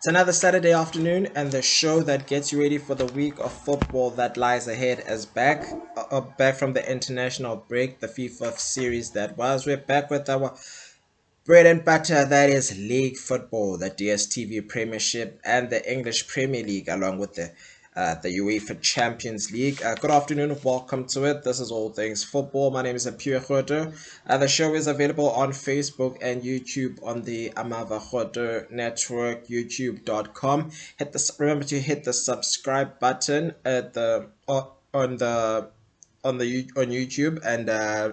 It's another Saturday afternoon, and the show that gets you ready for the week of football that lies ahead is back from the international break, the FIFA series that was. We're back with our bread and butter, that is league football, the DStv Premiership, and the English Premier League, along with the UEFA Champions League. Good afternoon, welcome to it. This is All Things Football. My name is Apiwe Roto. The show is available on Facebook and YouTube on the Amava Roto Network, youtube.com. Remember to hit the subscribe button at the on the on YouTube, and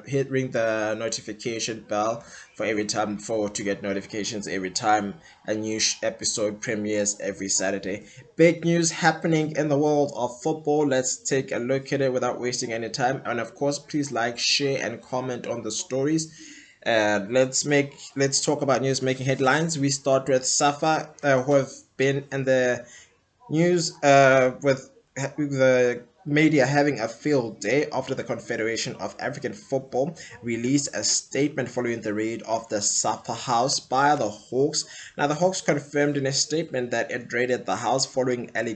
hit ring the notification bell for every time to get notifications every time a new episode premieres every Saturday. Big news happening in the world of football. Let's take a look at it without wasting any time. And of course, please like, share, and comment on the stories. Let's talk about news making headlines. We start with Safa, who have been in the news with the media having a field day after the Confederation of African Football released a statement following the raid of the Supper House by the Hawks. Now, the Hawks confirmed in a statement that it raided the house following the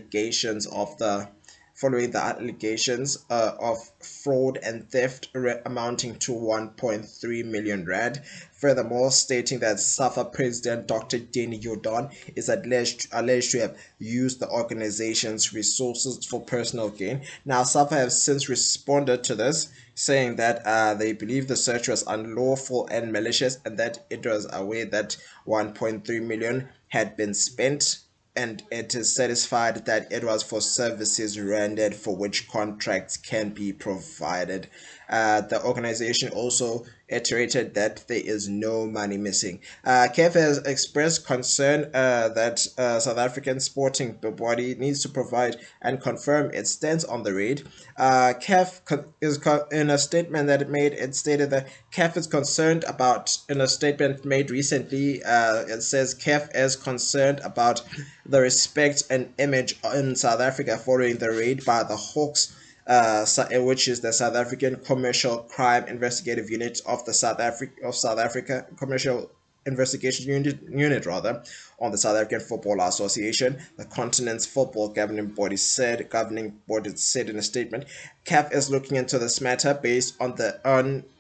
allegations of fraud and theft amounting to 1.3 million rand. Furthermore, stating that SAFA President Dr. Danny Jordan is alleged to have used the organization's resources for personal gain. Now, SAFA have since responded to this, saying that they believe the search was unlawful and malicious, and that it was aware that 1.3 million had been spent, and it is satisfied that it was for services rendered for which contracts can be provided. The organization also iterated that there is no money missing. KEF has expressed concern that South African sporting body needs to provide and confirm its stance on the raid. KEF is in a statement that it stated that KEF is concerned about, in a statement made recently, it says KEF is concerned about the respect and image in South Africa following the raid by the Hawks, which is the South African Commercial Crime Investigative Unit of the South Africa Commercial Investigation Unit rather, on the South African Football Association. The continent's football governing body said in a statement, CAF is looking into this matter based on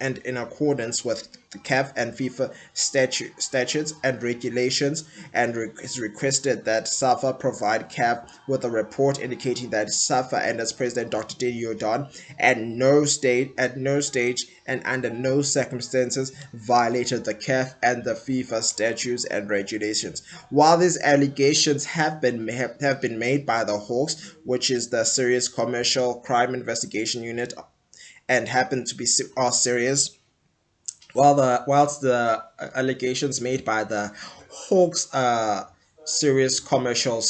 and in accordance with the CAF and FIFA statutes and regulations, and has requested that SAFA provide CAF with a report indicating that SAFA and its president Dr. Danny Jordan at no stage and under no circumstances violated the CAF and the FIFA statutes and regulations. While these allegations have been made by the Hawks, which is the Serious Commercial Crime Investigation Unit, and happen to be serious, whilst the allegations made by the Hawks Serious Commercial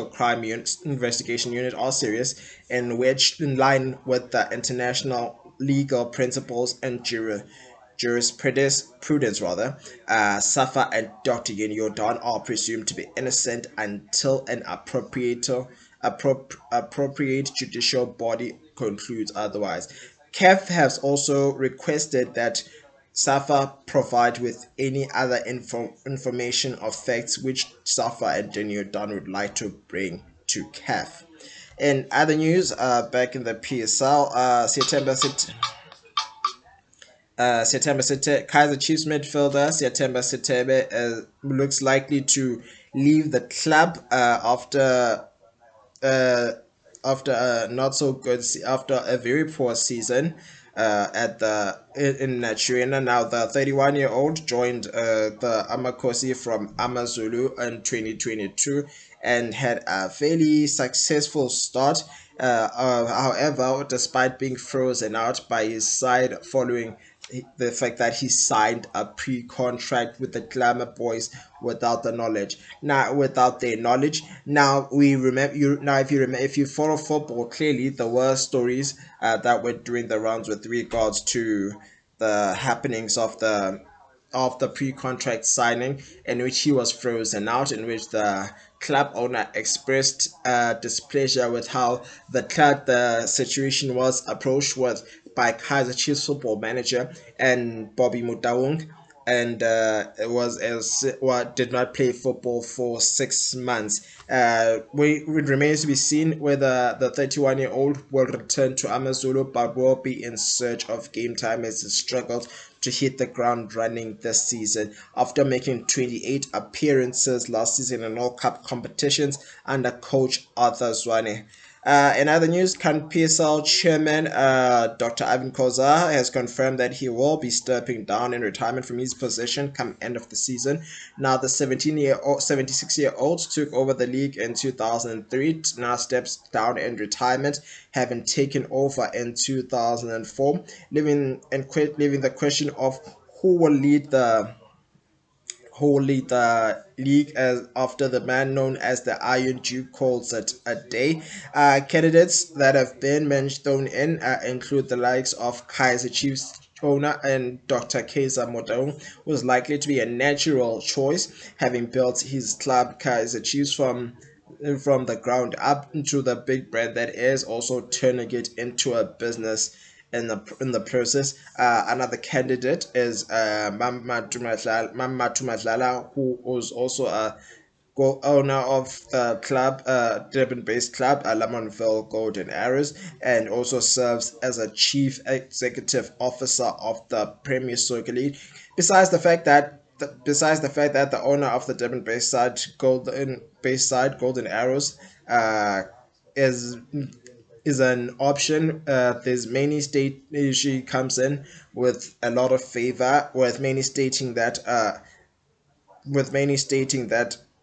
Crime Investigation Unit are serious, in line with the international legal principles and jurisprudence rather, Safa and Dr. Jordan are presumed to be innocent until an appropriate judicial body concludes otherwise. CAF has also requested that SAFA provide with any other information or facts which SAFA and Jordan would like to bring to CAF. In other news, back in the PSL, Kaiser Chiefs midfielder September Sitebe looks likely to leave the club after a not so good after a very poor season in Nigeria. Now, the 31-year-old joined the Amakosi from Amazulu in 2022 and had a fairly successful start. However, despite being frozen out by his side following the fact that he signed a pre-contract with the Glamour Boys without their knowledge. Now we remember you. Now, if you follow football, clearly there were stories that were doing the rounds with regards to the happenings of the pre-contract signing, in which he was frozen out, in which the club owner expressed displeasure with how the situation was approached with by Kaiser Chiefs football manager and Bobby Mutaung. and did not play football for 6 months. It remains to be seen whether the 31-year-old will return to Amazulu, but will be in search of game time as he struggles to hit the ground running this season after making 28 appearances last season in all cup competitions under coach Arthur Zwane. In other news, Can PSL chairman Dr. Ivan Kozar has confirmed that he will be stepping down in retirement from his position come end of the season. Now, the 76-year-old took over the league in 2003. Now steps down in retirement, having taken over in 2004, leaving the question of who will lead the league as after the man known as the Iron Duke calls it a day. Candidates that have been thrown in include the likes of Kaiser Chiefs owner and Dr. Kaiser Modong, was likely to be a natural choice, having built his club Kaiser Chiefs from the ground up into the big brand that is, also turning it into a business in the process. Another candidate is Mama Tumadlala, who was also a owner of the club, Durban-based club, Lamontville Golden Arrows, and also serves as a chief executive officer of the Premier Soccer League. Besides the fact that the owner of the Durban-based side Golden Arrows is an option. There's many state she comes in with a lot of favor, with many stating that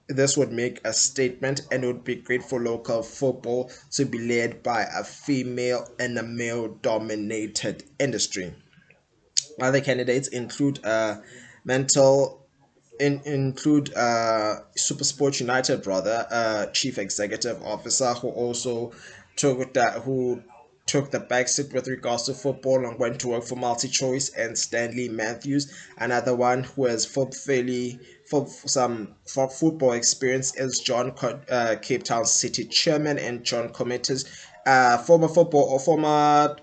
this would make a statement and it would be great for local football to be led by a female in a male dominated industry. Other candidates include mental include Supersport United brother, chief executive officer who took the backseat with regards to football and went to work for MultiChoice, and Stanley Matthews, another one who has for football experience, is Cape Town City chairman, and John Cometas, former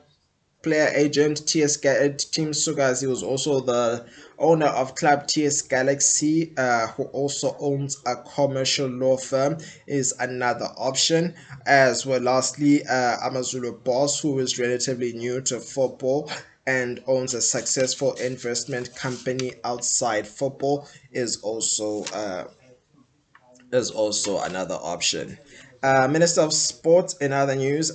player agent Team Sugazi, was also the owner of club TS Galaxy, who also owns a commercial law firm, is another option. As well, lastly, Amazulu Boss, who is relatively new to football and owns a successful investment company outside football, is also another option. Minister of Sports, in other news,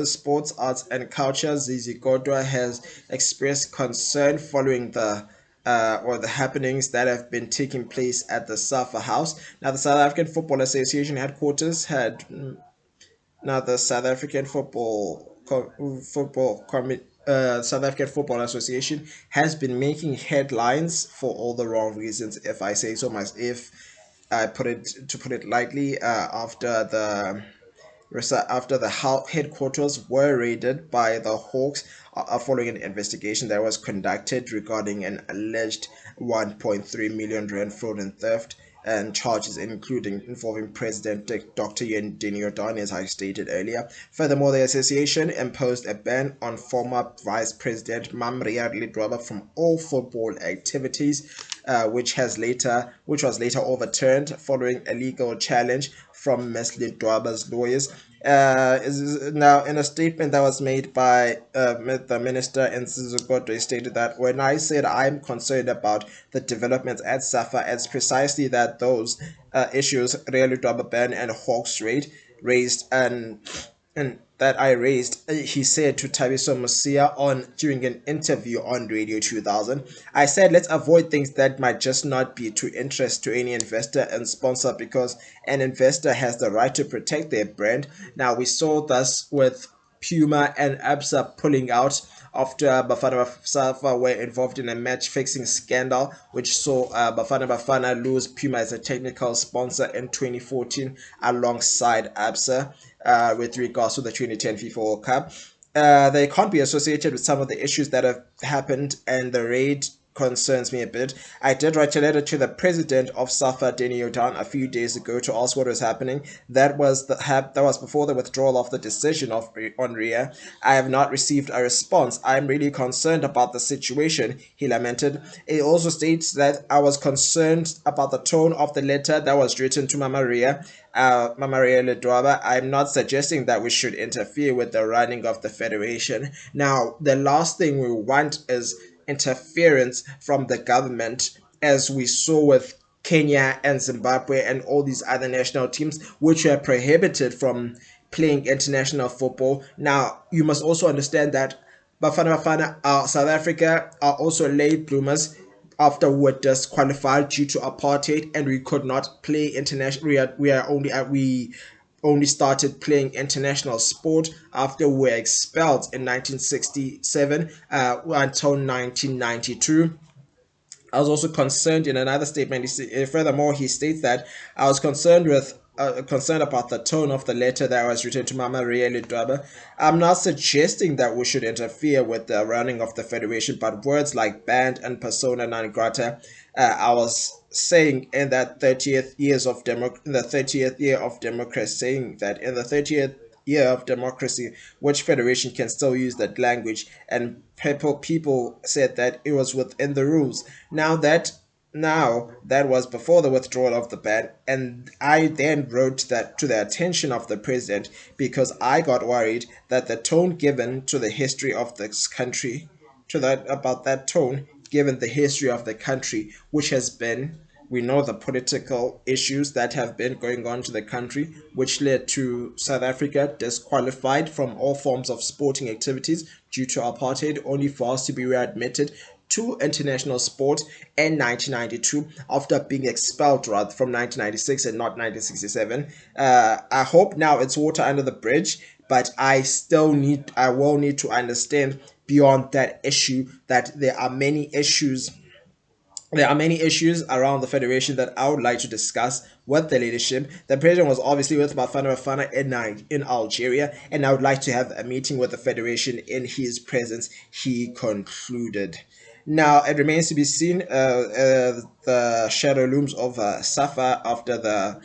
Sports, Arts and Culture, Zizi Godwa, has expressed concern following the happenings that have been taking place at the Safa House. Now, the South African Football Association headquarters had now the South African Football Association has been making headlines for all the wrong reasons, if I say so myself. If I put it lightly, after the headquarters were raided by the Hawks, following an investigation that was conducted regarding an alleged 1.3 million rand fraud and theft, and charges including involving President Dr. Yendini Yordani, as I stated earlier. Furthermore, the association imposed a ban on former Vice President Mamria Lidwaba from all football activities, which was later overturned following a legal challenge from Ms. Lidwaba's lawyers. Now, in a statement that was made by the minister in Sizukotwe, stated that when I said I'm concerned about the developments at Safa, it's precisely that those issues, Real Lidwaba ban and Hawks raised, and that I raised, he said to Tabiso Musia during an interview on Radio 2000. I said, let's avoid things that might just not be to interest to any investor and sponsor, because an investor has the right to protect their brand. Now, we saw this with Puma and Absa pulling out after Bafana Bafana were involved in a match fixing scandal, which saw Bafana Bafana lose Puma as a technical sponsor in 2014 alongside Absa, with regards to the 2010 FIFA World Cup. They can't be associated with some of the issues that have happened, and the raid concerns me a bit. I did write a letter to the president of SAFA, Denny Jordan, a few days ago to ask what was happening. That was before the withdrawal of the decision on RIA. I have not received a response. I'm really concerned about the situation, he lamented. It also states that I was concerned about the tone of the letter that was written to Mama Ria Ledwaba. I'm not suggesting that we should interfere with the running of the federation. Now, the last thing we want is interference from the government, as we saw with Kenya and Zimbabwe and all these other national teams, which were prohibited from playing international football. Now, you must also understand that South Africa are also late bloomers after we were disqualified due to apartheid, and we could not play international. We only started playing international sport after we were expelled in 1967 until 1992. I was also concerned in another statement. Furthermore, he states that I was concerned about the tone of the letter that was written to Mama Ria Lidwaba. I'm not suggesting that we should interfere with the running of the federation, but words like banned and persona non grata, I was saying in that 30th year of democracy, saying that in the 30th year of democracy, which federation can still use that language? And people said that it was within the rules. Now that was before the withdrawal of the ban, and I then wrote that to the attention of the president because I got worried that the tone given to the history of this country, to that about that tone given the history of the country, which has been, we know the political issues that have been going on to the country, which led to South Africa disqualified from all forms of sporting activities due to apartheid, only for us to be readmitted to international sport in 1992 after being expelled rather from 1996 and not 1967. I hope now it's water under the bridge, but I will need to understand beyond that issue that there are many issues around the federation that I would like to discuss with the leadership. The president was obviously with Bafana in Algeria, and I would like to have a meeting with the federation in his presence, he concluded. Now, it remains to be seen the shadow looms over Safa after the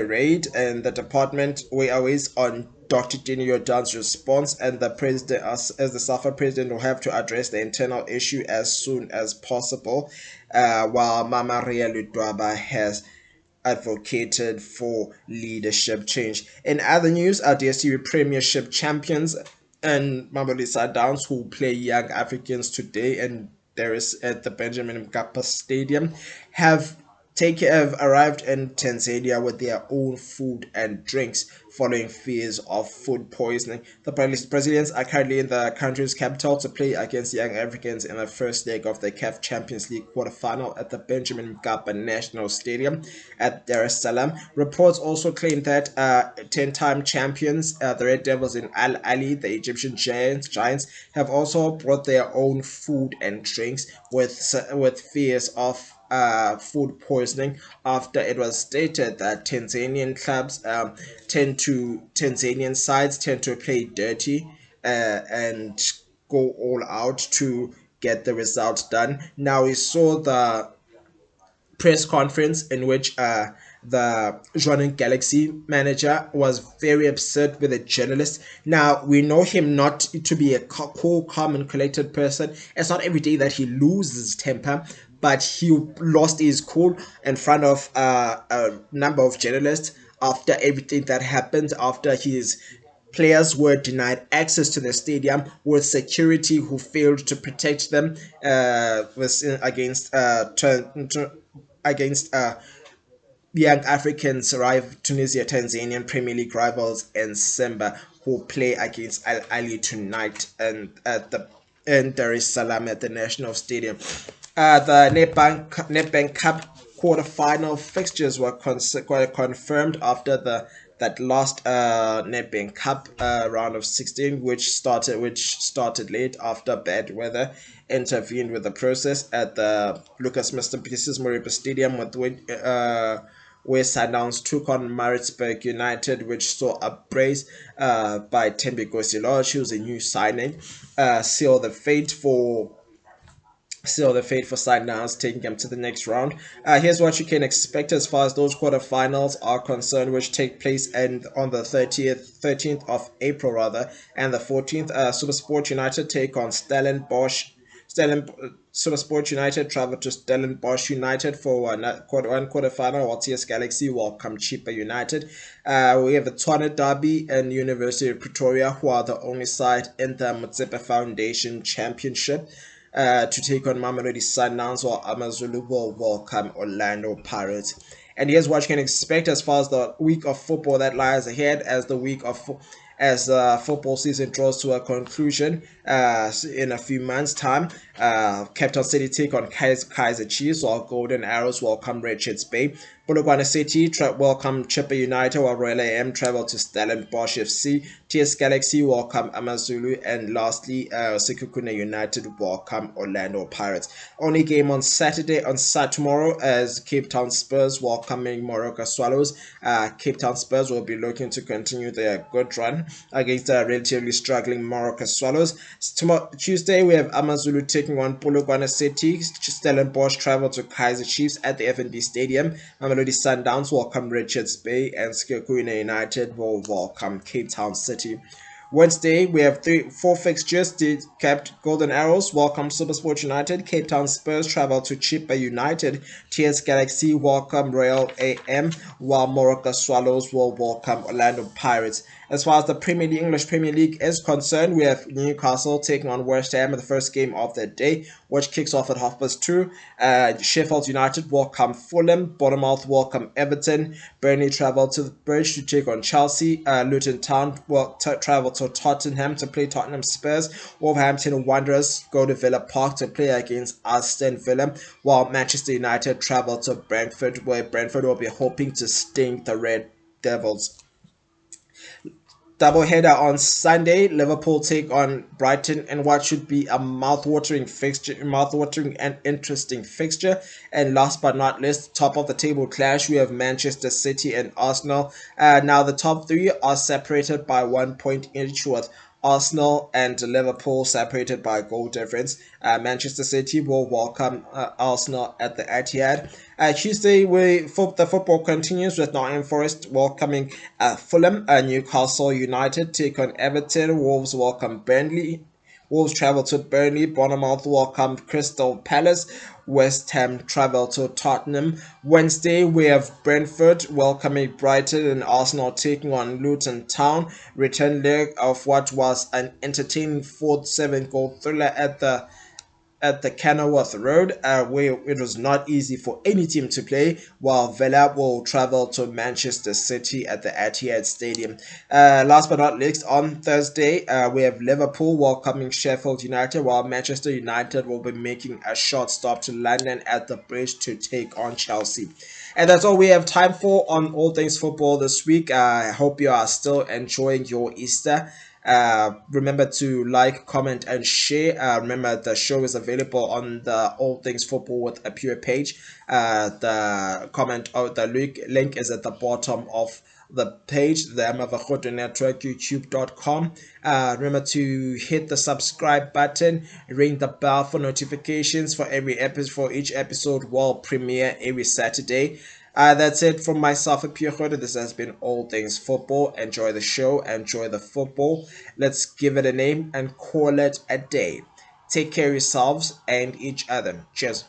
raid, and the department we awaits on Dr. Dini Jordan's response, and the president, as the SAFA president, will have to address the internal issue as soon as possible, while Mama Ria Ludwaba has advocated for leadership change. In other news, our DSTV Premiership champions and Mamelodi Sundowns, who play Young Africans today, and there is at the Benjamin Mkapa Stadium, have arrived in Tanzania with their own food and drinks following fears of food poisoning. The Brazilians are currently in the country's capital to play against Young Africans in the first leg of the CAF Champions League quarterfinal at the Benjamin Mkapa National Stadium at Dar es Salaam. Reports also claim that 10-time champions, the Red Devils in Al Ali, the Egyptian Giants, have also brought their own food and drinks with fears of food poisoning after it was stated that Tanzanian sides tend to play dirty and go all out to get the result done. Now we saw the press conference in which the Joining Galaxy manager was very upset with a journalist. Now, we know him not to be a cool, calm, and collected person. It's not every day that he loses temper, but he lost his cool in front of a number of journalists after everything that happened, after his players were denied access to the stadium with security who failed to protect them against Young Africans arrive Tunisia Tanzanian Premier League rivals in Simba, who play against Al Ali tonight and at the in Dar es Salaam at the National Stadium. The Nedbank Cup quarter-final fixtures were confirmed after the that last Nedbank Cup round of 16, which started late after bad weather intervened with the process at the Lucas Mr. Pieces Moriba Stadium, where Sundowns took on Maritzburg United, which saw a brace by Tembi Gosiloj, who's a new signing, seal the fate for seal the fate for Sundowns, taking them to the next round. Here's what you can expect as far as those quarterfinals are concerned, which take place on the 13th of April rather, and the 14th. Supersport United take on Stellenbosch. Supersport United travel to Stellenbosch United for one quarterfinal, while TS Galaxy welcome Chippa United. We have the Tshwane Derby and University of Pretoria, who are the only side in the Motsepe Foundation Championship to take on Mamelodi Sundowns, while AmaZulu will welcome Orlando Pirates. And here's what you can expect as far as the week of football that lies ahead as the week of as football season draws to a conclusion in a few months' time. Cape Town City take on Kaiser Chiefs, while Golden Arrows welcome Richards Bay. Polokwane City welcome Chippa United, while Royal AM travel to Stellenbosch FC. TS Galaxy welcome AmaZulu, and lastly, Sekhukhune United welcome Orlando Pirates. Only game on Saturday, tomorrow, as Cape Town Spurs welcoming Moroka Swallows. Cape Town Spurs will be looking to continue their good run against the relatively struggling Moroka Swallows. Tuesday, we have AmaZulu taking on Polokwane City. Stellenbosch travel to Kaiser Chiefs at the FNB Stadium. Mamelodi Sundowns welcome Richards Bay, and Sekhukhune United will welcome Cape Town City. Wednesday, we have four fixtures. The Cape Golden Arrows welcome Supersport United. Cape Town Spurs travel to Chippa United. TS Galaxy welcome Royal AM, while Moroka Swallows will welcome Orlando Pirates. As far as the English Premier League is concerned, we have Newcastle taking on West Ham in the first game of the day, which kicks off at 2:30. Sheffield United welcome Fulham. Bournemouth welcome Everton. Burnley travel to the Bridge to take on Chelsea. Luton Town will travel to Tottenham to play Tottenham Spurs. Wolverhampton Wanderers go to Villa Park to play against Aston Villa, while Manchester United travel to Brentford, where Brentford will be hoping to sting the Red Devils. Doubleheader on Sunday, Liverpool take on Brighton in what should be a mouth-watering and interesting fixture. And last but not least, top of the table clash, we have Manchester City and Arsenal. Now the top three are separated by 1 point each, with Arsenal and Liverpool separated by goal difference. Manchester City will welcome Arsenal at the Etihad. Tuesday, the football continues with Nottingham Forest welcoming Fulham. Newcastle United take on Everton. Wolves welcome Burnley. Wolves travel to Burnley. Bournemouth welcome Crystal Palace. West Ham travel to Tottenham. Wednesday, we have Brentford welcoming Brighton, and Arsenal taking on Luton Town. Return leg of what was an entertaining 4-7 goal thriller at the Kenilworth Road, where it was not easy for any team to play, while Villa will travel to Manchester City at the Etihad Stadium. Last but not least, on Thursday, we have Liverpool welcoming Sheffield United, while Manchester United will be making a short stop to London at the Bridge to take on Chelsea. And that's all we have time for on All Things Football this week. I hope you are still enjoying your Easter. Remember to like, comment, and share. Remember, the show is available on the All Things Football with Apiwe page. The link is at the bottom of the page, the Apiwe Roto Network, youtube.com. Remember to hit the subscribe button, ring the bell for notifications for each episode will premiere every Saturday. That's it from myself, Apiwe Roto. This has been All Things Football. Enjoy the show, enjoy the football. Let's give it a name and call it a day. Take care of yourselves and each other. Cheers.